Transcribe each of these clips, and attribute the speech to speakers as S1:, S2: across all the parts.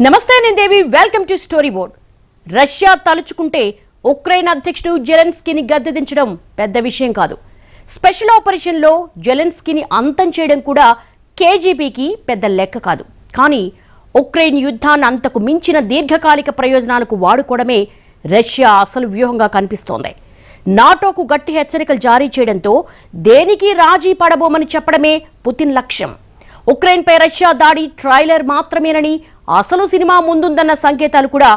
S1: నమస్తే నేను Devi welcome to story board. Russia తలుచుకుంటే ఉక్రెయిన్ అధ్యక్షుడు జెలెన్స్కీని గద్దెదించడం పెద్ద విషయం కాదు. స్పెషల్ ఆపరేషన్లో జెలెన్స్కీని అంతం చేయడం కూడా కేజీబీకి పెద్ద లెక్క కాదు. కానీ ఉక్రెయిన్ యుద్ధాన్ని అంతకు మించిన దీర్ఘకాలిక ప్రయోజనాలకు వాడుకోవడమే రష్యా అసలు వ్యూహంగా కనిపిస్తోంది. నాటోకు గట్టి హెచ్చరికలు జారీ చేయడంతో దేనికి రాజీ పడబోమని చెప్పడమే పుతిన్ లక్ష్యం. ఉక్రెయిన్పై రష్యా దాడి ట్రైలర్ మాత్రమేనని, అసలు సినిమా ముందుందన్న సంకేతాలు కూడా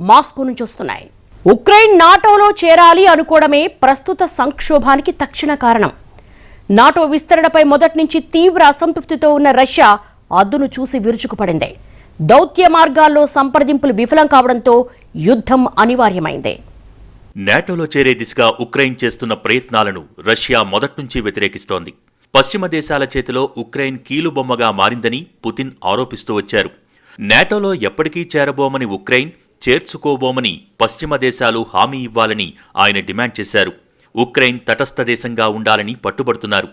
S1: మాస్కో నుంచి వస్తున్నాయి. ఉక్రెయిన్ నాటోలో చేరాలి అనుకోవడమే ప్రస్తుత సంక్షోభానికి తక్షణ కారణం. నాటో విస్తరణపై మొదటి నుంచి తీవ్ర అసంతృప్తితో ఉన్న రష్యా అద్దును చూసి విరుచుకుపడింది. దౌత్య మార్గాల్లో సంప్రదింపులు విఫలం కావడంతో యుద్ధం అనివార్యమైంది.
S2: నాటోలో చేరే దిశగా ఉక్రెయిన్ చేస్తున్న ప్రయత్నాలను రష్యా మొదట్నుంచి వ్యతిరేకిస్తోంది. పశ్చిమ దేశాల చేతిలో ఉక్రెయిన్ కీలుబొమ్మగా మారిందని పుతిన్ ఆరోపిస్తూ వచ్చారు. నాటోలో ఎప్పటికీ చేరబోమని ఉక్రెయిన్, చేర్చుకోబోమని పశ్చిమ దేశాలు హామీ ఇవ్వాలని ఆయన డిమాండ్ చేశారు. ఉక్రెయిన్ తటస్థ దేశంగా ఉండాలని పట్టుబడుతున్నారు.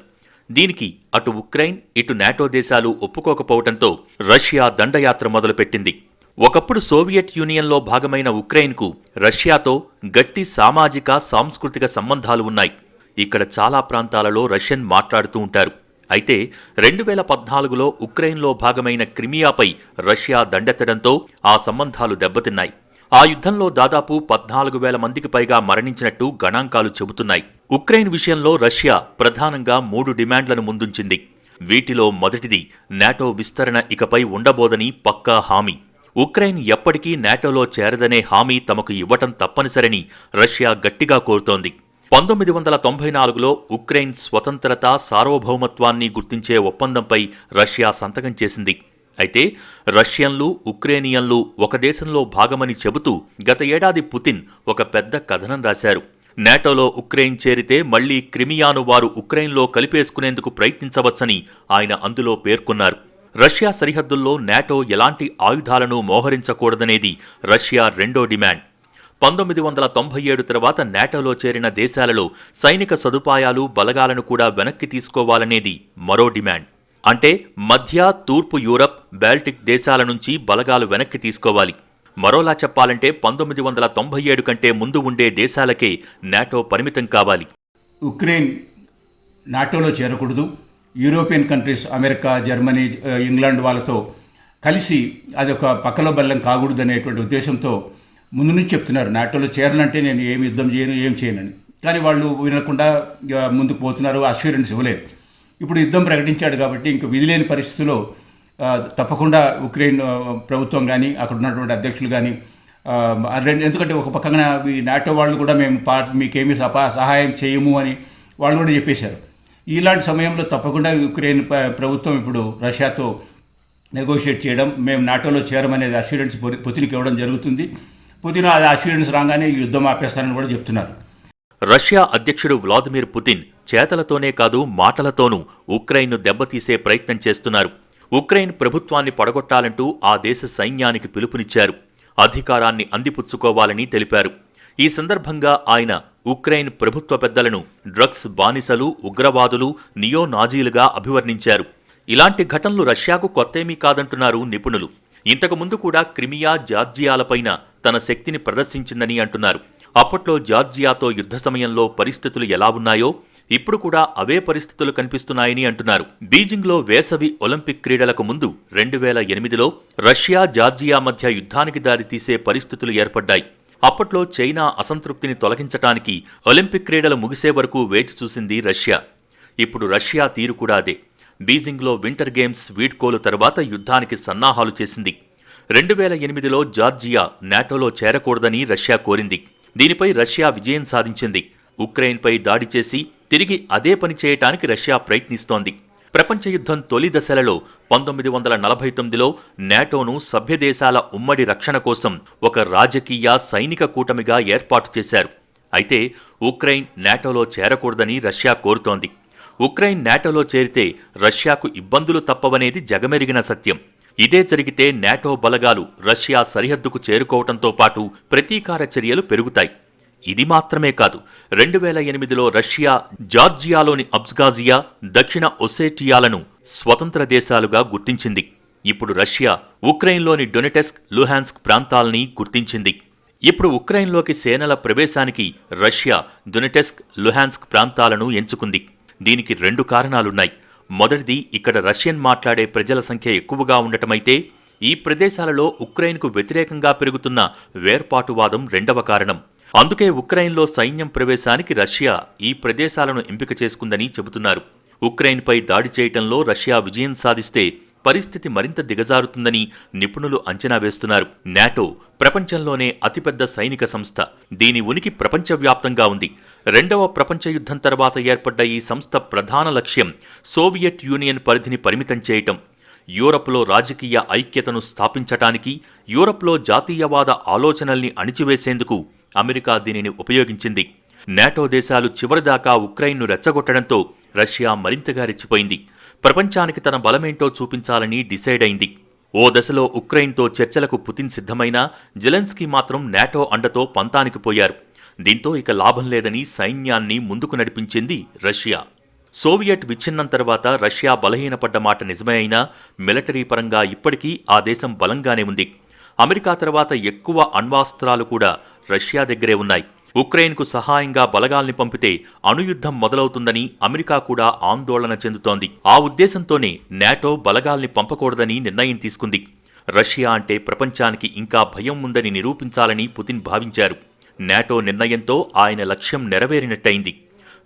S2: దీనికి అటు ఉక్రెయిన్, ఇటు నాటో దేశాలు ఒప్పుకోకపోవడంతో రష్యా దండయాత్ర మొదలుపెట్టింది. ఒకప్పుడు సోవియట్ యూనియన్లో భాగమైన ఉక్రెయిన్కు రష్యాతో గట్టి సామాజిక, సాంస్కృతిక సంబంధాలు ఉన్నాయి. ఇక్కడ చాలా ప్రాంతాలలో రష్యన్ మాట్లాడుతూ ఉంటారు. అయితే 2014లో ఉక్రెయిన్లో భాగమైన క్రిమియాపై రష్యా దండెత్తడంతో ఆ సంబంధాలు దెబ్బతిన్నాయి. ఆ యుద్ధంలో దాదాపు 14,000 మందికి పైగా మరణించినట్టు గణాంకాలు చెబుతున్నాయి. ఉక్రెయిన్ విషయంలో రష్యా ప్రధానంగా 3 డిమాండ్లను ముందుంచింది. వీటిలో మొదటిది నాటో విస్తరణ ఇకపై ఉండబోదని పక్కా హామీ. ఉక్రెయిన్ ఎప్పటికీ నాటోలో చేరదనే హామీ తమకు ఇవ్వటం తప్పనిసరని రష్యా గట్టిగా కోరుతోంది. 1994లో ఉక్రెయిన్ స్వతంత్రత, సార్వభౌమత్వాన్ని గుర్తించే ఒప్పందంపై రష్యా సంతకం చేసింది. అయితే రష్యన్లు, ఉక్రేనియన్లు ఒక దేశంలో భాగమని చెబుతూ గత ఏడాది పుతిన్ ఒక పెద్ద కథనం రాశారు. నాటోలో ఉక్రెయిన్ చేరితే మళ్లీ క్రిమియాను వారు ఉక్రెయిన్లో కలిపేసుకునేందుకు ప్రయత్నించవచ్చని ఆయన అందులో పేర్కొన్నారు. రష్యా సరిహద్దుల్లో నాటో ఎలాంటి ఆయుధాలను మోహరించకూడదనేది రష్యా రెండో డిమాండ్. 1997 తర్వాత నాటోలో చేరిన దేశాలలో సైనిక సదుపాయాలు, బలగాలను కూడా వెనక్కి తీసుకోవాలనేది మరో డిమాండ్. అంటే మధ్య, తూర్పు యూరప్, బాల్టిక్ దేశాల నుంచి బలగాలు వెనక్కి తీసుకోవాలి. మరోలా చెప్పాలంటే 1997 కంటే ముందు ఉండే దేశాలకే నాటో పరిమితం కావాలి.
S3: ఉక్రెయిన్ నాటోలో చేరకూడదు. European countries, America, Germany, England వాళ్ళతో కలిసి అది ఒక పక్కలో బెల్లం కాకూడదు అనేటువంటి ఉద్దేశంతో ముందు నుంచి చెప్తున్నారు. నాటోలో చేరాలంటే నేను ఏమి యుద్ధం చేయను, ఏం చేయనని. కానీ వాళ్ళు వినకుండా ముందుకు పోతున్నారు, అష్యూరెన్స్ ఇవ్వలేదు. ఇప్పుడు యుద్ధం ప్రకటించాడు కాబట్టి ఇంక విధి లేని పరిస్థితుల్లో తప్పకుండా ఉక్రెయిన్ ప్రభుత్వం కానీ, అక్కడ ఉన్నటువంటి అధ్యక్షులు కానీ, ఎందుకంటే ఒక పక్కన ఈ నాటో వాళ్ళు కూడా మేము మీకేమీ సహాయం చేయము అని వాళ్ళు కూడా చెప్పేశారు. ఇలాంటి సమయంలో తప్పకుండా ఉక్రెయిన్ ప్రభుత్వం ఇప్పుడు రష్యాతో నెగోషియేట్ చేయడం, మేము నాటోలో చేరమనేది అష్యూరెన్స్ పుతిన్కి ఇవ్వడం జరుగుతుంది. పుతిన్ ఆ అష్యూరెన్స్ రాగానే యుద్ధం ఆపేస్తారని కూడా చెప్తున్నారు.
S2: రష్యా అధ్యక్షుడు వ్లాదిమిర్ పుతిన్ చేతలతోనే కాదు, మాటలతోనూ ఉక్రెయిన్ను దెబ్బతీసే ప్రయత్నం చేస్తున్నారు. ఉక్రెయిన్ ప్రభుత్వాన్ని పడగొట్టాలంటూ ఆ దేశ సైన్యానికి పిలుపునిచ్చారు. అధికారాన్ని అందిపుచ్చుకోవాలని తెలిపారు. ఈ సందర్భంగా ఆయన ఉక్రెయిన్ ప్రభుత్వ పెద్దలను డ్రగ్స్ బానిసలు, ఉగ్రవాదులు, నియో నాజీలుగా అభివర్ణించారు. ఇలాంటి ఘటనలు రష్యాకు కొత్తేమీ కాదంటున్నారు నిపుణులు. ఇంతకుముందు కూడా క్రిమియా, జార్జియాలపైన తన శక్తిని ప్రదర్శించిందని అంటున్నారు. అప్పట్లో జార్జియాతో యుద్ధ సమయంలో పరిస్థితులు ఎలా ఉన్నాయో ఇప్పుడు కూడా అవే పరిస్థితులు కనిపిస్తున్నాయని అంటున్నారు. బీజింగ్లో వేసవి ఒలింపిక్ క్రీడలకు ముందు 2008లో రష్యా, జార్జియా మధ్య యుద్ధానికి దారితీసే పరిస్థితులు ఏర్పడ్డాయి. అప్పట్లో చైనా అసంతృప్తిని తొలగించటానికి ఒలింపిక్ క్రీడలు ముగిసే వరకు వేచి చూసింది రష్యా. ఇప్పుడు రష్యా తీరు కూడా అదే. బీజింగ్లో వింటర్ గేమ్స్ వీడ్కోలు తర్వాత యుద్ధానికి సన్నాహాలు చేసింది. 2008లో జార్జియా నాటోలో చేరకూడదని రష్యా కోరింది. దీనిపై రష్యా విజయం సాధించింది. ఉక్రెయిన్పై దాడి చేసి తిరిగి అదే పని చేయటానికి రష్యా ప్రయత్నిస్తోంది. ప్రపంచ యుద్ధం తొలి దశలలో 1949లో నాటోను సభ్యదేశాల ఉమ్మడి రక్షణ కోసం ఒక రాజకీయ, సైనిక కూటమిగా ఏర్పాటు చేశారు. అయితే ఉక్రెయిన్ నాటోలో చేరకూడదని రష్యా కోరుతోంది. ఉక్రెయిన్ నాటోలో చేరితే రష్యాకు ఇబ్బందులు తప్పవనేది జగమెరిగిన సత్యం. ఇదే జరిగితే నాటో బలగాలు రష్యా సరిహద్దుకు చేరుకోవడంతో పాటు ప్రతీకార చర్యలు పెరుగుతాయి. ఇది మాత్రమే కాదు, 2008లో రష్యా జార్జియాలోని అబ్ఖాజియా, దక్షిణ ఒసేటియాలను స్వతంత్ర దేశాలుగా గుర్తించింది. ఇప్పుడు రష్యా ఉక్రెయిన్లోని డొనెటెస్క్, లుహాన్స్క్ ప్రాంతాల్ని గుర్తించింది. ఇప్పుడు ఉక్రెయిన్లోకి సేనల ప్రవేశానికి రష్యా డొనెటెస్క్, లుహాన్స్క్ ప్రాంతాలను ఎంచుకుంది. దీనికి 2 కారణాలున్నాయి. మొదటిది, ఇక్కడ రష్యన్ మాట్లాడే ప్రజల సంఖ్య ఎక్కువగా ఉండటమైతే ఈ ప్రదేశాలలో ఉక్రెయిన్కు వ్యతిరేకంగా పెరుగుతున్న వేర్పాటువాదం రెండవ కారణం. అందుకే ఉక్రెయిన్లో సైన్యం ప్రవేశానికి రష్యా ఈ ప్రదేశాలను ఎంపిక చేసుకుందని చెబుతున్నారు. ఉక్రెయిన్పై దాడి చేయటంలో రష్యా విజయం సాధిస్తే పరిస్థితి మరింత దిగజారుతుందని నిపుణులు అంచనా వేస్తున్నారు. నాటో ప్రపంచంలోనే అతిపెద్ద సైనిక సంస్థ. దీని ఉనికి ప్రపంచవ్యాప్తంగా ఉంది. 2వ ప్రపంచ యుద్ధం తర్వాత ఏర్పడ్డ ఈ సంస్థ ప్రధాన లక్ష్యం సోవియట్ యూనియన్ పరిధిని పరిమితం చేయటం. యూరప్లో రాజకీయ ఐక్యతను స్థాపించటానికి, యూరప్లో జాతీయవాద ఆలోచనల్ని అణిచివేసేందుకు అమెరికా దీనిని ఉపయోగించింది. నాటో దేశాలు చివరిదాకా ఉక్రెయిన్ను రెచ్చగొట్టడంతో రష్యా మరింతగా రెచ్చిపోయింది. ప్రపంచానికి తన బలమేంటో చూపించాలని డిసైడ్ అయింది. ఓ దశలో ఉక్రెయిన్తో చర్చలకు పుతిన్ సిద్ధమైనా జెలెన్స్కీ మాత్రం నాటో అండతో పంతానికి పోయారు. దీంతో ఇక లాభం లేదని సైన్యాన్ని ముందుకు నడిపించింది రష్యా. సోవియట్ విచ్ఛిన్నం తర్వాత రష్యా బలహీనపడ్డ మాట నిజమే అయినా మిలిటరీ పరంగా ఇప్పటికీ ఆ దేశం బలంగానే ఉంది. అమెరికా తర్వాత ఎక్కువ అణ్వాస్త్రాలు కూడా రష్యా దగ్గరే ఉన్నాయి. ఉక్రెయిన్కు సహాయంగా బలగాల్ని పంపితే అణుయుద్ధం మొదలవుతుందని అమెరికా కూడా ఆందోళన చెందుతోంది. ఆ ఉద్దేశంతోనే నాటో బలగాల్ని పంపకూడదని నిర్ణయం తీసుకుంది. రష్యా అంటే ప్రపంచానికి ఇంకా భయం ఉందని నిరూపించాలని పుతిన్ భావించారు. నాటో నిర్ణయంతో ఆయన లక్ష్యం నెరవేరినట్టయింది.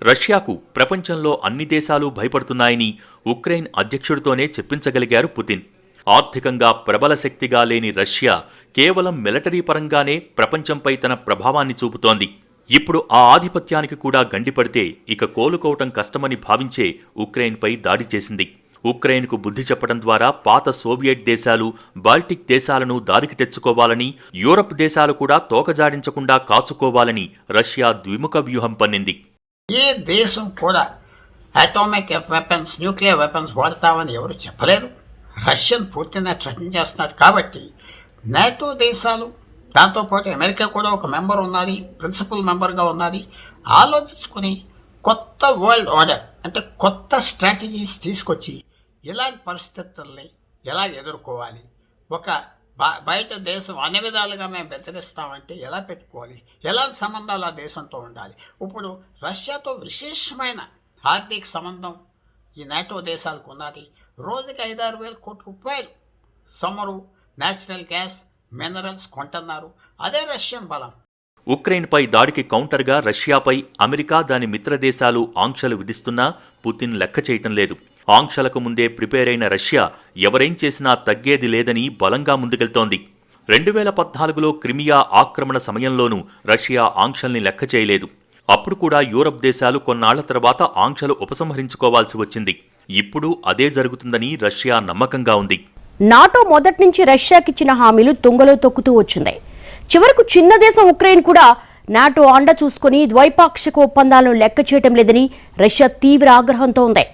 S2: రష్యాకు ప్రపంచంలో అన్ని దేశాలు భయపడుతున్నాయని ఉక్రెయిన్ అధ్యక్షుడితోనే చెప్పించగలిగారు పుతిన్. ఆర్థికంగా ప్రబల శక్తిగా లేని రష్యా కేవలం మిలిటరీ పరంగానే ప్రపంచంపై తన ప్రభావాన్ని చూపుతోంది. ఇప్పుడు ఆ ఆధిపత్యానికి కూడా గండిపడితే ఇక కోలుకోవటం కష్టమని భావించే ఉక్రెయిన్పై దాడి చేసింది. ఉక్రెయిన్కు బుద్ధి చెప్పడం ద్వారా పాత సోవియట్ దేశాలు, బాల్టిక్ దేశాలను దారికి తెచ్చుకోవాలని, యూరప్ దేశాలు కూడా తోకజాడించకుండా కాచుకోవాలని రష్యా ద్విముఖ వ్యూహం పన్నింది.
S4: ఏ దేశం కూడా అటామిక్ వెపన్స్, న్యూక్లియర్ వెపన్స్ వాడతామని ఎవరు చెప్పలేరు. రష్యన్ పూర్తిగా థ్రెటన్ చేస్తున్నాడు. కాబట్టి నాటో దేశాలు, దాంతోపాటు అమెరికా కూడా ఒక మెంబర్ ఉన్నది, ప్రిన్సిపల్ మెంబర్గా ఉన్నది, ఆలోచించుకుని కొత్త వరల్డ్ ఆర్డర్ అంటే కొత్త స్ట్రాటజీస్ తీసుకొచ్చి ఇలాంటి పరిస్థితుల్ని ఎలా ఎదుర్కోవాలి, ఒక బయట దేశం అన్ని విధాలుగా మేము బెదిరిస్తామంటే ఎలా పెట్టుకోవాలి, ఎలాంటి సంబంధాలు ఆ దేశంతో ఉండాలి. ఇప్పుడు రష్యాతో విశేషమైన ఆర్థిక సంబంధం ఈ నాటో దేశాలకు ఉన్నది. రోజుకి 5-6 వేల కోట్ల రూపాయలు సమ్మరు న్యాచురల్ గ్యాస్, మినరల్స్ కొంటున్నారు. అదే రష్యన్ బలం.
S2: ఉక్రెయిన్పై దాడికి కౌంటర్గా రష్యాపై అమెరికా, దాని మిత్రదేశాలు ఆంక్షలు విధిస్తున్నా పుతిన్ లెక్క చేయటం లేదు. ఆంక్షలకు ముందే ప్రిపేర్ అయిన రష్యా ఎవరేం చేసినా తగ్గేది లేదని బలంగా ముందుకెళ్తోంది. 2014లో క్రిమియా ఆక్రమణ సమయంలోనూ రష్యా ఆంక్షల్ని లెక్క చేయలేదు. అప్పుడు కూడా యూరప్ దేశాలు కొన్నాళ్ల తర్వాత ఆంక్షలు ఉపసంహరించుకోవాల్సి వచ్చింది. ఇప్పుడు అదే జరుగుతుందని రష్యా నమ్మకంగా ఉంది.
S1: నాటో మొదటి నుంచి రష్యాకిచ్చిన హామీలు తుంగలో తొక్కుతూ వచ్చింది. చివరకు చిన్న దేశం ఉక్రెయిన్ కూడా నాటో అండ చూసుకుని ద్వైపాక్షిక ఒప్పందాలను లెక్క చేయటం లేదని రష్యా తీవ్ర ఆగ్రహంతో ఉంది.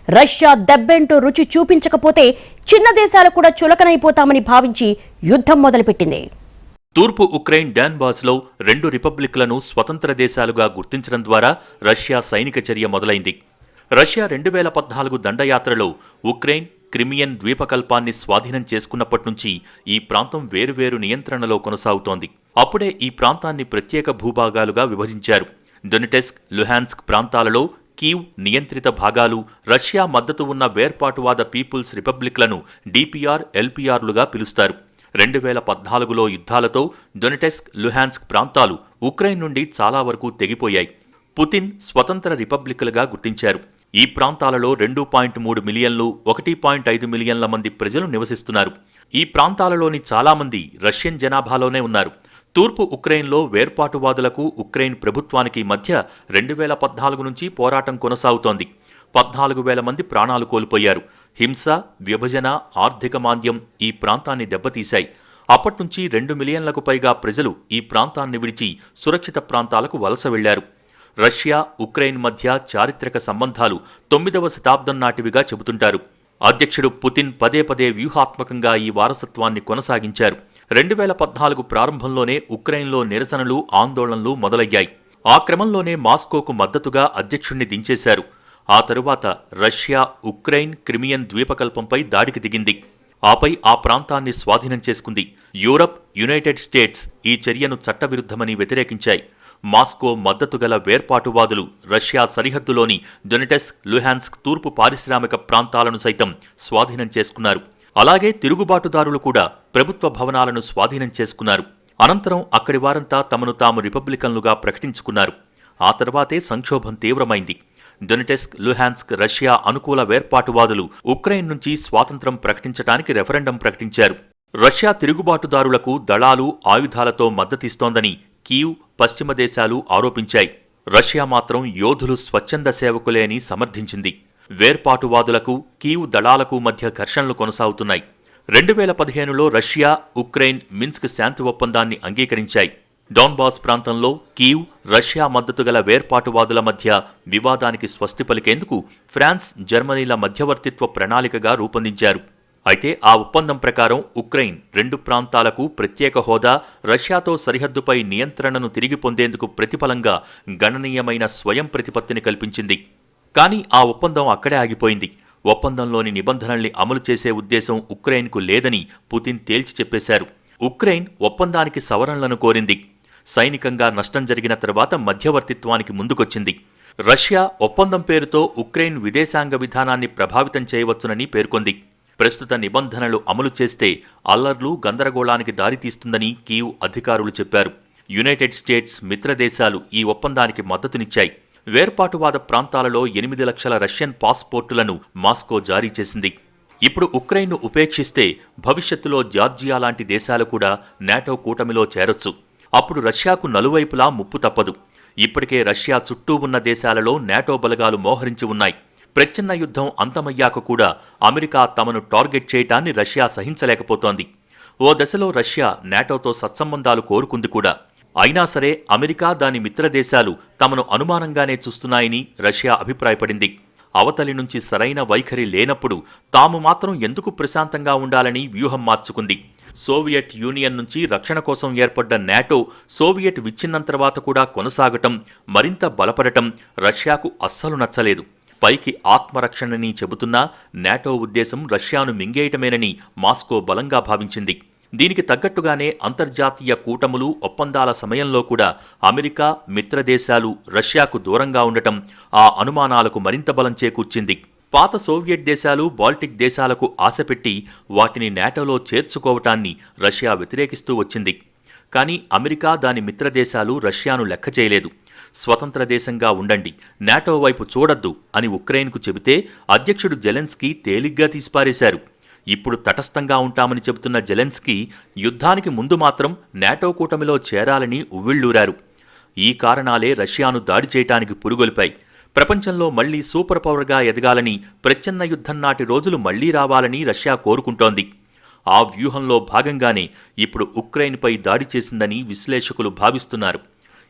S1: రష్యా దెబ్బేంటో రుచి చూపించకపోతే చిన్న దేశాలు కూడా చులకనైపోతామని భావించి యుద్ధం మొదలుపెట్టింది.
S2: తూర్పు ఉక్రెయిన్ డాన్బాస్లో 2 రిపబ్లిక్లను స్వతంత్ర దేశాలుగా గుర్తించడం ద్వారా రష్యా సైనిక చర్య మొదలైంది. రష్యా 2014 దండయాత్రలో ఉక్రెయిన్ క్రిమియన్ ద్వీపకల్పాన్ని స్వాధీనం చేసుకున్నప్పటి నుంచి ఈ ప్రాంతం వేరువేరు నియంత్రణలో కొనసాగుతోంది. అప్పుడే ఈ ప్రాంతాన్ని ప్రత్యేక భూభాగాలుగా విభజించారు. డొనెటెస్క్, లుహాన్స్క్ ప్రాంతాలలో కీవ్ నియంత్రిత భాగాలు, రష్యా మద్దతు ఉన్న వేర్పాటువాద పీపుల్స్ రిపబ్లిక్లను డిపిఆర్, ఎల్పిఆర్లుగా పిలుస్తారు. 2014లో యుద్ధాలతో డొనెటెస్క్, లుహాన్స్క్ ప్రాంతాలు ఉక్రెయిన్ నుండి చాలా వరకు తెగిపోయాయి. పుతిన్ స్వతంత్ర రిపబ్లిక్లుగా గుర్తించారు. ఈ ప్రాంతాలలో 2.3 మిలియన్లు, 1.5 మిలియన్ల మంది ప్రజలు నివసిస్తున్నారు. ఈ ప్రాంతాలలోని చాలామంది రష్యన్ జనాభాలోనే ఉన్నారు. తూర్పు ఉక్రెయిన్లో వేర్పాటువాదులకు ఉక్రెయిన్ ప్రభుత్వానికి మధ్య 2014 నుంచి పోరాటం కొనసాగుతోంది. 14,000 మంది ప్రాణాలు కోల్పోయారు. హింస, విభజన, ఆర్థిక మాంద్యం ఈ ప్రాంతాన్ని దెబ్బతీశాయి. అప్పట్నుంచి 2 మిలియన్లకు పైగా ప్రజలు ఈ ప్రాంతాన్ని విడిచి సురక్షిత ప్రాంతాలకు వలస వెళ్లారు. రష్యా, ఉక్రెయిన్ మధ్య చారిత్రక సంబంధాలు 9వ శతాబ్దం నాటివిగా చెబుతుంటారు. అధ్యక్షుడు పుతిన్ పదే పదే వ్యూహాత్మకంగా ఈ వారసత్వాన్ని కొనసాగించారు. 2014 ప్రారంభంలోనే ఉక్రెయిన్లో నిరసనలు, ఆందోళనలు మొదలయ్యాయి. ఆ క్రమంలోనే మాస్కోకు మద్దతుగా అధ్యక్షుణ్ణి దించేశారు. ఆ తరువాత రష్యా ఉక్రెయిన్ క్రిమియన్ ద్వీపకల్పంపై దాడికి దిగింది. ఆపై ఆ ప్రాంతాన్ని స్వాధీనం చేసుకుంది. యూరప్, యునైటెడ్ స్టేట్స్ ఈ చర్యను చట్టవిరుద్ధమని వ్యతిరేకించాయి. మాస్కో మద్దతుగల వేర్పాటువాదులు రష్యా సరిహద్దులోని డొనెటెస్క్, లుహాన్స్క్ తూర్పు పారిశ్రామిక ప్రాంతాలను సైతం స్వాధీనం చేసుకున్నారు. అలాగే తిరుగుబాటుదారులు కూడా ప్రభుత్వ భవనాలను స్వాధీనం చేసుకున్నారు. అనంతరం అక్కడి వారంతా తమను తాము రిపబ్లికన్లుగా ప్రకటించుకున్నారు. ఆ తర్వాతే సంక్షోభం తీవ్రమైంది. డొనెటెస్క్, లుహాన్స్క్ రష్యా అనుకూల వేర్పాటువాదులు ఉక్రెయిన్ నుంచి స్వాతంత్ర్యం ప్రకటించడానికి రెఫరెండం ప్రకటించారు. రష్యా తిరుగుబాటుదారులకు దళాలు, ఆయుధాలతో మద్దతిస్తోందని కీవ్, పశ్చిమ దేశాలు ఆరోపించాయి. రష్యా మాత్రం యోధులు స్వచ్ఛంద సేవకులే అని సమర్థించింది. వేర్పాటువాదులకు, కీవ్ దళాలకు మధ్య ఘర్షణలు కొనసాగుతున్నాయి. 2015లో రష్యా, ఉక్రెయిన్ మిన్స్క్ శాంతి ఒప్పందాన్ని అంగీకరించాయి. డాన్బాస్ ప్రాంతంలో కీవ్, రష్యా మద్దతుగల వేర్పాటువాదుల మధ్య వివాదానికి స్వస్తి పలికేందుకు ఫ్రాన్స్, జర్మనీల మధ్యవర్తిత్వ ప్రణాళికగా రూపొందించారు. అయితే ఆ ఒప్పందం ప్రకారం ఉక్రెయిన్ 2 ప్రాంతాలకు ప్రత్యేక హోదా, రష్యాతో సరిహద్దుపై నియంత్రణను తిరిగి పొందేందుకు ప్రతిఫలంగా గణనీయమైన స్వయం ప్రతిపత్తిని కల్పించింది. కానీ ఆ ఒప్పందం అక్కడే ఆగిపోయింది. ఒప్పందంలోని నిబంధనల్ని అమలు చేసే ఉద్దేశం ఉక్రెయిన్కు లేదని పుతిన్ తేల్చి చెప్పేశారు. ఉక్రెయిన్ ఒప్పందానికి సవరణలను కోరింది. సైనికంగా నష్టం జరిగిన తర్వాత మధ్యవర్తిత్వానికి ముందుకొచ్చింది. రష్యా ఒప్పందం పేరుతో ఉక్రెయిన్ విదేశాంగ విధానాన్ని ప్రభావితం చేయవచ్చునని పేర్కొంది. ప్రస్తుత నిబంధనలు అమలు చేస్తే అల్లర్లు, గందరగోళానికి దారితీస్తుందని కీవ్ అధికారులు చెప్పారు. యునైటెడ్ స్టేట్స్, మిత్రదేశాలు ఈ ఒప్పందానికి మద్దతునిచ్చాయి. వేర్పాటువాద ప్రాంతాలలో 8 లక్షల రష్యన్ పాస్పోర్టులను మాస్కో జారీ చేసింది. ఇప్పుడు ఉక్రెయిన్ను ఉపేక్షిస్తే భవిష్యత్తులో జార్జియా లాంటి దేశాలు కూడా నాటో కూటమిలో చేరొచ్చు. అప్పుడు రష్యాకు నలువైపులా ముప్పు తప్పదు. ఇప్పటికే రష్యా చుట్టూ ఉన్న దేశాలలో నాటో బలగాలు మోహరించి ఉన్నాయి. ప్రచ్ఛన్న యుద్ధం అంతమయ్యాక కూడా అమెరికా తమను టార్గెట్ చేయటాన్ని రష్యా సహించలేకపోతోంది. ఓ దశలో రష్యా నాటోతో సత్సంబంధాలు కోరుకుంది కూడా. అయినా సరే అమెరికా, దాని మిత్రదేశాలు తమను అనుమానంగానే చూస్తున్నాయని రష్యా అభిప్రాయపడింది. అవతలి నుంచి సరైన వైఖరి లేనప్పుడు తాము మాత్రం ఎందుకు ప్రశాంతంగా ఉండాలని వ్యూహం మార్చుకుంది. సోవియట్ యూనియన్ నుంచి రక్షణ కోసం ఏర్పడ్డ నాటో సోవియట్ విచ్ఛిన్నం తర్వాత కూడా కొనసాగటం, మరింత బలపడటం రష్యాకు అస్సలు నచ్చలేదు. పైకి ఆత్మరక్షణని చెబుతున్నా నాటో ఉద్దేశం రష్యాను మింగేయటమేనని మాస్కో బలంగా భావించింది. దీనికి తగ్గట్టుగానే అంతర్జాతీయ కూటములు, ఒప్పందాల సమయంలో కూడా అమెరికా, మిత్రదేశాలు రష్యాకు దూరంగా ఉండటం ఆ అనుమానాలకు మరింత బలం చేకూర్చింది. పాత సోవియట్ దేశాలు, బాల్టిక్ దేశాలకు ఆశపెట్టి వాటిని నాటోలో చేర్చుకోవటాన్ని రష్యా వ్యతిరేకిస్తూ వచ్చింది. కానీ అమెరికా, దాని మిత్రదేశాలు రష్యాను లెక్క చేయలేదు. స్వతంత్ర దేశంగా ఉండండి, నాటో వైపు చూడొద్దు అని ఉక్రెయిన్కు చెబితే అధ్యక్షుడు జెలెన్స్కీ తేలిగ్గా తీసిపారేశారు. ఇప్పుడు తటస్థంగా ఉంటామని చెబుతున్న జెలెన్స్కీ యుద్ధానికి ముందు మాత్రం నాటో కూటమిలో చేరాలని ఉవ్విళ్లూరారు. ఈ కారణాలే రష్యాను దాడి చేయటానికి పురుగొల్పాయి. ప్రపంచంలో మళ్లీ సూపర్ పవర్గా ఎదగాలని, ప్రచ్ఛన్న యుద్ధం నాటి రోజులు మళ్లీ రావాలని రష్యా కోరుకుంటోంది. ఆ వ్యూహంలో భాగంగానే ఇప్పుడు ఉక్రెయిన్పై దాడి చేసిందని విశ్లేషకులు భావిస్తున్నారు.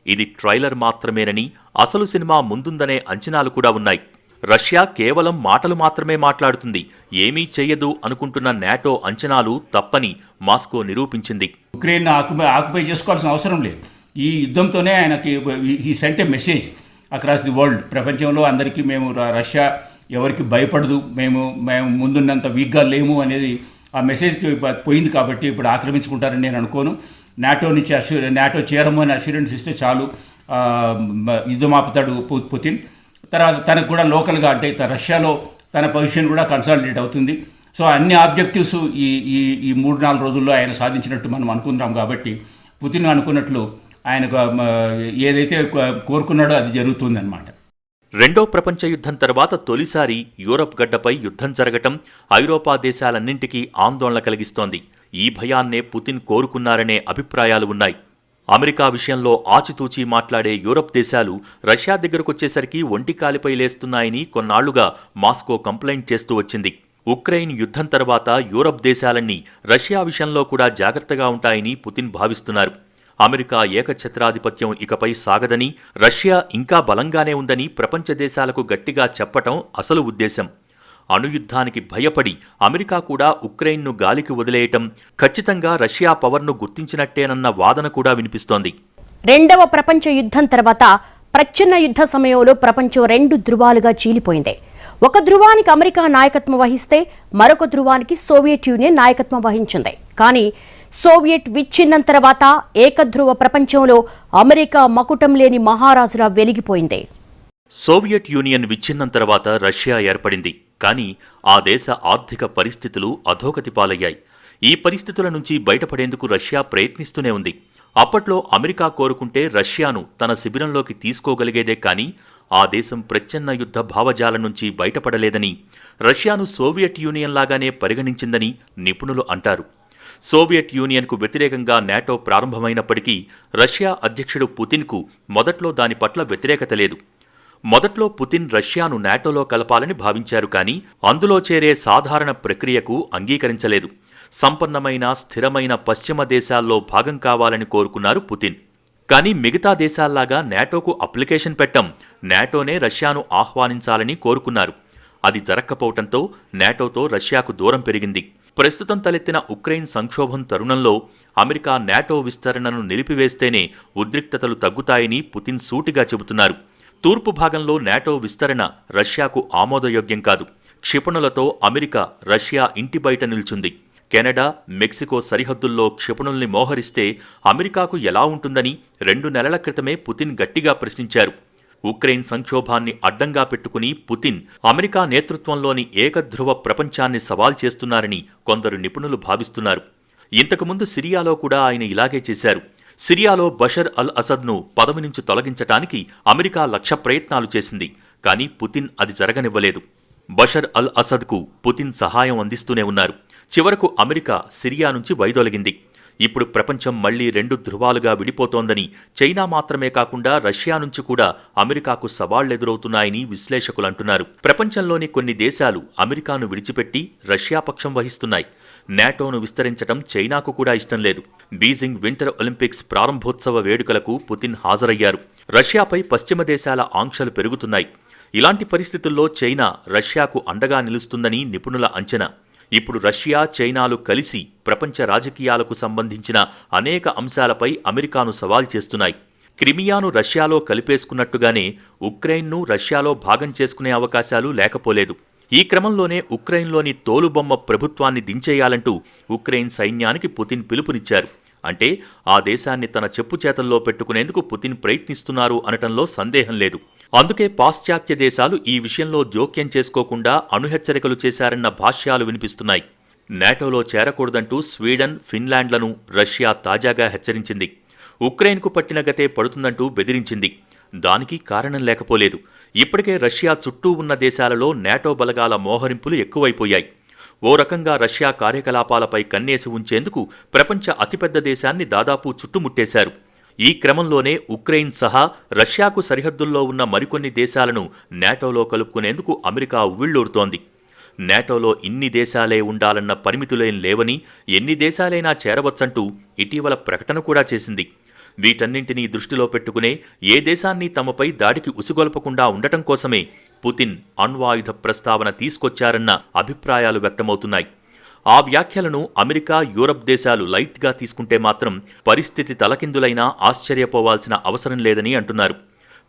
S2: ఇది ట్రైలర్ మాత్రమేనని, అసలు సినిమా ముందుందనే అంచనాలు కూడా ఉన్నాయి. రష్యా కేవలం మాటలు మాత్రమే మాట్లాడుతుంది, ఏమీ చెయ్యదు అనుకుంటున్న నాటో అంచనాలు తప్పని మాస్కో నిరూపించింది.
S3: ఉక్రెయిన్ ఆక్యుపై చేసుకోవాల్సిన అవసరం లేదు. ఈ యుద్ధంతోనే ఆయనకి ఈ sent a message across the world. ప్రపంచంలో అందరికీ మేము రష్యా ఎవరికి భయపడదు, మేము ముందున్నంత వీక్గా లేము అనేది ఆ మెసేజ్ పోయింది. కాబట్టి ఇప్పుడు ఆక్రమించుకుంటారని నేను అనుకోను. నాటో నుంచి నాటో చేరము అని అష్యూరెన్స్ ఇస్తే చాలు, యుద్ధం ఆపుతాడు పుతిన్. తర్వాత తనకు కూడా లోకల్గా అంటే రష్యాలో తన పొజిషన్ కూడా కన్సాలిడేట్ అవుతుంది. సో అన్ని ఆబ్జెక్టివ్స్ ఈ 3-4 రోజుల్లో ఆయన సాధించినట్టు మనం అనుకుంటాం. కాబట్టి పుతిన్ అనుకున్నట్లు ఆయన ఏదైతే కోరుకున్నాడో అది జరుగుతుందన్నమాట.
S2: రెండో ప్రపంచ యుద్ధం తర్వాత తొలిసారి యూరప్ గడ్డపై యుద్ధం జరగటం ఐరోపా దేశాలన్నింటికీ ఆందోళన కలిగిస్తోంది. ఈ భయాన్నే పుతిన్ కోరుకున్నారనే అభిప్రాయాలు ఉన్నాయి. అమెరికా విషయంలో ఆచితూచి మాట్లాడే యూరప్ దేశాలు రష్యా దగ్గరకొచ్చేసరికి ఒంటికాలిపై లేస్తున్నాయని కొన్నాళ్లుగా మాస్కో కంప్లైంట్ చేస్తూ వచ్చింది. ఉక్రెయిన్ యుద్ధం తర్వాత యూరప్ దేశాలన్నీ రష్యా విషయంలో కూడా జాగ్రత్తగా ఉంటాయని పుతిన్ భావిస్తున్నారు. అమెరికా ఏకఛత్రాధిపత్యం ఇకపై సాగదని, రష్యా ఇంకా బలంగానే ఉందని ప్రపంచ దేశాలకు గట్టిగా చెప్పటం అసలు ఉద్దేశం. అణుయుద్ధానికి భయపడి అమెరికా కూడా ఉక్రెయిన్ను గాలికి వదిలేయటం ఖచ్చితంగా రష్యా పవర్ను గుర్తించినట్టేనన్న వాదన కూడా వినిపిస్తోంది.
S1: రెండవ ప్రపంచ యుద్ధం తర్వాత ప్రచ్ఛన్న యుద్ధ సమయంలో ప్రపంచం 2 ధృవాలుగా చీలిపోయింది. ఒక ధృవానికి అమెరికా నాయకత్వం వహిస్తే మరొక ధృవానికి సోవియట్ యూనియన్ నాయకత్వం వహించింది. కానీ సోవియట్ విచ్ఛిన్నం తర్వాత ఏకధ్రువ ప్రపంచంలో అమెరికా మకుటం లేని మహారాజులా వెలిగిపోయింది.
S2: సోవియట్ యూనియన్ విచ్ఛిన్నం తర్వాత రష్యా ఏర్పడింది. కానీ ఆ దేశ ఆర్థిక పరిస్థితులు అధోగతి పాలయ్యాయి. ఈ పరిస్థితుల నుంచి బయటపడేందుకు రష్యా ప్రయత్నిస్తూనే ఉంది. అప్పట్లో అమెరికా కోరుకుంటే రష్యాను తన శిబిరంలోకి తీసుకోగలిగేదే కానీ ఆ దేశం ప్రచ్ఛన్న యుద్ధ భావజాలం నుంచి బయటపడలేదని, రష్యాను సోవియట్ యూనియన్ లాగానే పరిగణించిందని నిపుణులు అంటారు. సోవియట్ యూనియన్కు వ్యతిరేకంగా నాటో ప్రారంభమైనప్పటికీ రష్యా అధ్యక్షుడు పుతిన్కు మొదట్లో దాని పట్ల వ్యతిరేకత లేదు. మొదట్లో పుతిన్ రష్యాను నాటోలో కలపాలని భావించారు కానీ అందులో చేరే సాధారణ ప్రక్రియకు అంగీకరించలేదు. సంపన్నమైన స్థిరమైన పశ్చిమ దేశాల్లో భాగం కావాలని కోరుకున్నారు పుతిన్. కానీ మిగతా దేశాల్లాగా నాటోకు అప్లికేషన్ పెట్టం, నాటోనే రష్యాను ఆహ్వానించాలని కోరుకున్నారు. అది జరక్కపోవటంతో నాటోతో రష్యాకు దూరం పెరిగింది. ప్రస్తుతం తలెత్తిన ఉక్రెయిన్ సంక్షోభం తరుణంలో అమెరికా నాటో విస్తరణను నిలిపివేస్తేనే ఉద్రిక్తతలు తగ్గుతాయని పుతిన్ సూటిగా చెబుతున్నారు. తూర్పు భాగంలో నాటో విస్తరణ రష్యాకు ఆమోదయోగ్యం కాదు. క్షిపణులతో అమెరికా రష్యా ఇంటి బయట నిల్చుంది. కెనడా, మెక్సికో సరిహద్దుల్లో క్షిపణుల్ని మోహరిస్తే అమెరికాకు ఎలా ఉంటుందని 2 నెలల క్రితమే పుతిన్ గట్టిగా ప్రశ్నించారు. ఉక్రెయిన్ సంక్షోభాన్ని అడ్డంగా పెట్టుకుని పుతిన్ అమెరికా నేతృత్వంలోని ఏకధ్రువ ప్రపంచాన్ని సవాల్ చేస్తున్నారని కొందరు నిపుణులు భావిస్తున్నారు. ఇంతకుముందు సిరియాలో కూడా ఆయన ఇలాగే చేశారు. సిరియాలో బషర్ అల్ అసద్ను పదవి నుంచి తొలగించటానికి అమెరికా లక్ష ప్రయత్నాలు చేసింది. కానీ పుతిన్ అది జరగనివ్వలేదు. బషర్ అల్ అసద్కు పుతిన్ సహాయం అందిస్తూనే ఉన్నారు. చివరకు అమెరికా సిరియా నుంచి వైదొలగింది. ఇప్పుడు ప్రపంచం మళ్లీ 2 ధృవాలుగా విడిపోతోందని, చైనా మాత్రమే కాకుండా రష్యా నుంచి కూడా అమెరికాకు సవాళ్లెదురవుతున్నాయని విశ్లేషకులు అంటున్నారు. ప్రపంచంలోని కొన్ని దేశాలు అమెరికాను విడిచిపెట్టి రష్యా పక్షం వహిస్తున్నాయి. నాటోను విస్తరించడం చైనాకు కూడా ఇష్టం లేదు. బీజింగ్ వింటర్ ఒలింపిక్స్ ప్రారంభోత్సవ వేడుకలకు పుతిన్ హాజరయ్యారు. రష్యాపై పశ్చిమ దేశాల ఆంక్షలు పెరుగుతున్నాయి. ఇలాంటి పరిస్థితుల్లో చైనా రష్యాకు అండగా నిలుస్తుందని నిపుణుల అంచనా. ఇప్పుడు రష్యా, చైనాలు కలిసి ప్రపంచ రాజకీయాలకు సంబంధించిన అనేక అంశాలపై అమెరికాను సవాల్ చేస్తున్నాయి. క్రిమియాను రష్యాలో కలిపేసుకున్నట్టుగానే ఉక్రెయిన్ను రష్యాలో భాగం చేసుకునే అవకాశాలు లేకపోలేదు. ఈ క్రమంలోనే ఉక్రెయిన్లోని తోలుబొమ్మ ప్రభుత్వాన్ని దించేయాలంటూ ఉక్రెయిన్ సైన్యానికి పుతిన్ పిలుపునిచ్చారు. అంటే ఆ దేశాన్ని తన చెప్పు చేతల్లో పెట్టుకునేందుకు పుతిన్ ప్రయత్నిస్తున్నారు అనటంలో సందేహం లేదు. అందుకే పాశ్చాత్య దేశాలు ఈ విషయంలో జోక్యం చేసుకోకుండా అణుహెచ్చరికలు చేశారన్న భాష్యాలు వినిపిస్తున్నాయి. నాటోలో చేరకూడదంటూ స్వీడన్, ఫిన్లాండ్లను రష్యా తాజాగా హెచ్చరించింది. ఉక్రెయిన్కు పట్టిన గతే పడుతుందంటూ బెదిరించింది. దానికి కారణం లేకపోలేదు. ఇప్పటికే రష్యా చుట్టూ ఉన్న దేశాలలో నాటో బలగాల మోహరింపులు ఎక్కువైపోయాయి. ఓ రకంగా రష్యా కార్యకలాపాలపై కన్నేసి ఉంచేందుకు ప్రపంచ అతిపెద్ద దేశాన్ని దాదాపు చుట్టుముట్టేశారు. ఈ క్రమంలోనే ఉక్రెయిన్ సహా రష్యాకు సరిహద్దుల్లో ఉన్న మరికొన్ని దేశాలను నాటోలో కలుపుకునేందుకు అమెరికా ఉవ్విళ్లూరుతోంది. నాటోలో ఇన్ని దేశాలే ఉండాలన్న పరిమితులేం లేవని, ఎన్ని దేశాలైనా చేరవచ్చంటూ ఇటీవల ప్రకటన కూడా చేసింది. వీటన్నింటినీ దృష్టిలో పెట్టుకునే ఏ దేశాన్ని తమపై దాడికి ఉసిగొల్పకుండా ఉండటం కోసమే పుతిన్ అణ్వాయుధ ప్రస్తావన తీసుకొచ్చారన్న అభిప్రాయాలు వ్యక్తమవుతున్నాయి. ఆ వ్యాఖ్యలను అమెరికా, యూరప్ దేశాలు లైట్గా తీసుకుంటే మాత్రం పరిస్థితి తలకిందులైనా ఆశ్చర్యపోవాల్సిన అవసరం లేదని అంటున్నారు.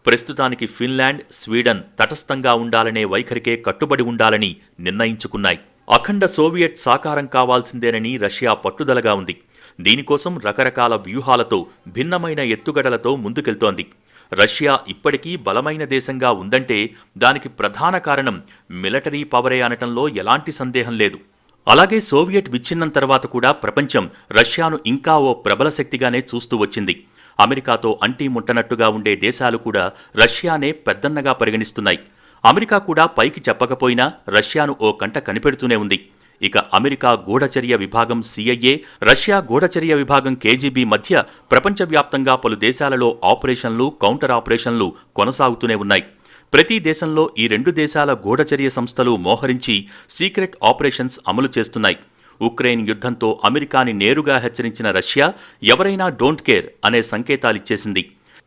S2: ప్రస్తుతానికి ఫిన్లాండ్, స్వీడన్ తటస్థంగా ఉండాలనే వైఖరికే కట్టుబడి ఉండాలని నిర్ణయించుకున్నాయి. అఖండ సోవియట్ సాకారం కావాల్సిందేనని రష్యా పట్టుదలగా ఉంది. దీనికోసం రకరకాల వ్యూహాలతో, భిన్నమైన ఎత్తుగడలతో ముందుకెళ్తోంది. రష్యా ఇప్పటికీ బలమైన దేశంగా ఉందంటే దానికి ప్రధాన కారణం మిలిటరీ పవరే అనటంలో ఎలాంటి సందేహం లేదు. అలాగే సోవియట్ విచ్ఛిన్నం తర్వాత కూడా ప్రపంచం రష్యాను ఇంకా ఓ ప్రబల శక్తిగానే చూస్తూ వచ్చింది. అమెరికాతో అంటీ ముట్టనట్టుగా ఉండే దేశాలు కూడా రష్యానే పెద్దన్నగా పరిగణిస్తున్నాయి. అమెరికా కూడా పైకి చెప్పకపోయినా రష్యాను ఓ కంట కనిపెడుతూనే ఉంది. ఇక అమెరికా గూఢచర్య విభాగం CIA, రష్యా గూఢచర్య విభాగం KGB మధ్య ప్రపంచవ్యాప్తంగా పలు దేశాలలో ఆపరేషన్లు, కౌంటర్ ఆపరేషన్లు కొనసాగుతూనే ఉన్నాయి. ప్రతి దేశంలో ఈ 2 దేశాల గూఢచర్య సంస్థలు మోహరించి సీక్రెట్ ఆపరేషన్స్ అమలు చేస్తున్నాయి. ఉక్రెయిన్ యుద్ధంతో అమెరికాని నేరుగా హెచ్చరించిన రష్యా ఎవరైనా డోంట్ కేర్ అనే సంకేతాలిచ్చేసింది.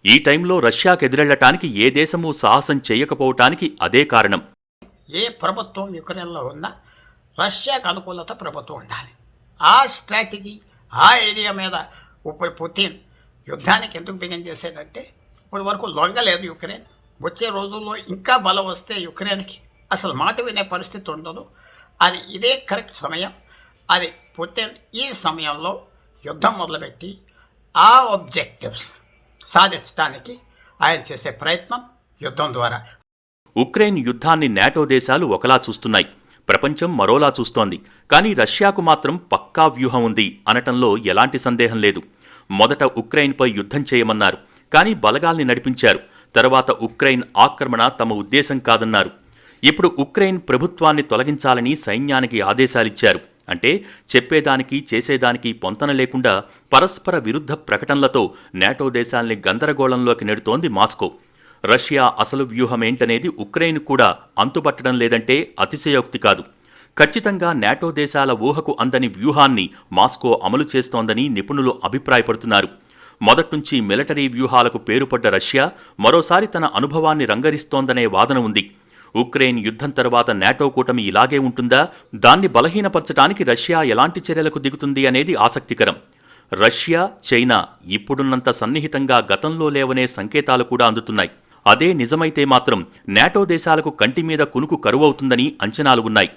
S2: ఈ టైంలో రష్యాకెదురెళ్లటానికి ఏ దేశమూ సాహసం చేయకపోవటానికి అదే కారణం.
S4: ఏ ప్రభుత్వం యుక్రెయిన్లో ఉన్నా రష్యాకు అనుకూలత ప్రభుత్వం ఉండాలి. ఆ స్ట్రాటజీ, ఆ ఐడియా మీద ఇప్పుడు పుతిన్ యుద్ధానికి ఎందుకు బిగిన్ చేశాడంటే ఇప్పటి వరకు లొంగలేదు యుక్రెయిన్. వచ్చే రోజుల్లో ఇంకా బలం వస్తే యుక్రెయిన్కి అసలు మాట వినే పరిస్థితి ఉండదు. అది ఇదే కరెక్ట్ సమయం. అది పుతిన్ ఈ సమయంలో యుద్ధం మొదలుపెట్టి ఆ ఆబ్జెక్టివ్స్ సాధించడానికి ఆయన చేసే ప్రయత్నం యుద్ధం ద్వారా.
S2: ఉక్రెయిన్ యుద్ధాన్ని నాటో దేశాలు ఒకలా చూస్తున్నాయి, ప్రపంచం మరోలా చూస్తోంది. కానీ రష్యాకు మాత్రం పక్కా వ్యూహం ఉంది అనటంలో ఎలాంటి సందేహం లేదు. మొదట ఉక్రెయిన్పై యుద్ధం చేయమన్నారు, కానీ బలగాల్ని నడిపించారు. తర్వాత ఉక్రెయిన్ ఆక్రమణ తమ ఉద్దేశం కాదన్నారు. ఇప్పుడు ఉక్రెయిన్ ప్రభుత్వాన్ని తొలగించాలని సైన్యానికి ఆదేశాలిచ్చారు. అంటే చెప్పేదానికి చేసేదానికి పొంతన లేకుండా పరస్పర విరుద్ధ ప్రకటనలతో నాటో దేశాల్ని గందరగోళంలోకి నెడుతోంది మాస్కో. రష్యా అసలు వ్యూహమేంటనేది ఉక్రెయిన్ కూడా అంతుపట్టడం లేదంటే అతిశయోక్తి కాదు. ఖచ్చితంగా నాటో దేశాల ఊహకు అందని వ్యూహాన్ని మాస్కో అమలు చేస్తోందని నిపుణులు అభిప్రాయపడుతున్నారు. మొదట్నుంచి మిలిటరీ వ్యూహాలకు పేరుపడ్డ రష్యా మరోసారి తన అనుభవాన్ని రంగరిస్తోందనే వాదన ఉంది. ఉక్రెయిన్ యుద్ధం తర్వాత నాటో కూటమి ఇలాగే ఉంటుందా, దాన్ని బలహీనపరచడానికి రష్యా ఎలాంటి చర్యలకు దిగుతుంది అనేది ఆసక్తికరం. రష్యా, చైనా ఇప్పుడున్నంత సన్నిహితంగా గతంలో లేవనే సంకేతాలు కూడా అందుతున్నాయి. అదే నిజమైతే మాత్రం నాటో దేశాలకు కంటి మీద కునుకు కరువవుతుందని అంచనాలు ఉన్నాయి.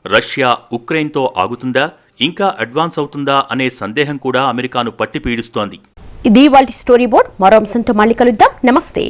S2: రష్యా ఉక్రెయిన్తో ఆగుతుందా, ఇంకా అడ్వాన్స్ అవుతుందా అనే సందేహం కూడా అమెరికాను పట్టి పీడిస్తోంది.
S1: ఇది వాటి స్టోరీ బోర్డ్. మరో అంశంతో మళ్ళీ కలుద్దాం. నమస్తే.